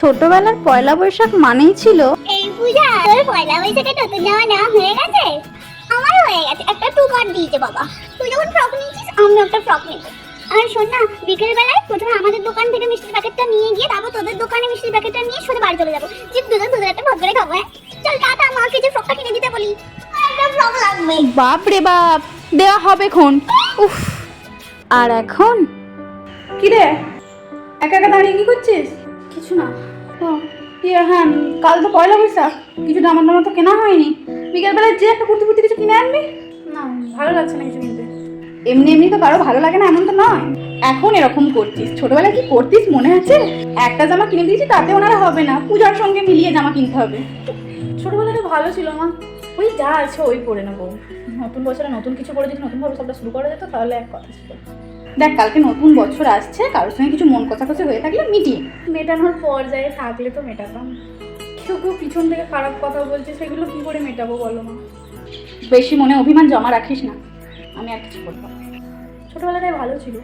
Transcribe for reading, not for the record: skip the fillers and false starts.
ছোটবেলার পয়লা বৈশাখ মানেই ছিল এই পূজা তোর পয়লা বৈশাখে নতুন জামা নেওয়া হয়ে গেছে? আমার হয়ে গেছে, একটা টুকার দিয়েছে বাবা। তুই যখন ফ্রক নিয়েছিস আমি একটা ফ্রক নেব। আর শোন না, বিকেল বেলায় প্রথমে আমাদের দোকান থেকে মিষ্টির প্যাকেটটা নিয়ে গিয়ে তারপর তোদের দোকানে মিষ্টির প্যাকেটটা নিয়ে সোজা বাড়ি চলে যাবো। যে দুজন একটা ভাগ করে খাবো। হ্যাঁ চল টাটা, মাকে যে ফ্রকটা কিনে দিতে বলি। একটা ফ্রক লাগবে। বাপ রে বাপ, দেওয়া হবে খন। উফ, আর এখন কি রে একা একা দাঁড়িয়ে কি করছিস? কিছু না। কি হ্যাঁ, কাল তো পয়লা বৈশাখ, কিছু জামা টামা তো কেনা হয়নি। বিকেলবেলায় যে একটা কুর্তি ফুর্তি কিছু কিনে আনবি না? ভালো লাগছে না কিছু কিনতে। এমনি এমনি তো কারো ভালো লাগে না এমন তো নয়। এখন এরকম করছিস, ছোটবেলায় কি করতিস মনে আছে? একটা জামা কিনে দিয়েছি তাতে ওনারা হবে না, পূজার সঙ্গে মিলিয়ে জামা কিনতে হবে। ছোটবেলাটা ভালো ছিল মা, ওই যা আছে ওই পরে নেবো। নতুন বছরে নতুন কিছু করে যদি নতুনভাবে সবটা শুরু করা যেত তাহলে এক কথা ছিল। দেখ কালকে নতুন বছর আসছে, কারোর সঙ্গে কিছু মন কষাকষি হয়ে থাকলে মিটিয়ে মেটানোর পর্যায়ে থাকলে তো মেটাতাম। কেউ কেউ পিছন থেকে খারাপ কথা বলছে, সেগুলো কি করে মেটাবো বলো না? বেশি মনে অভিমান জমা রাখিস না, আমি আর কিছু করবো না। ছোটবেলাটাই ভালো ছিল।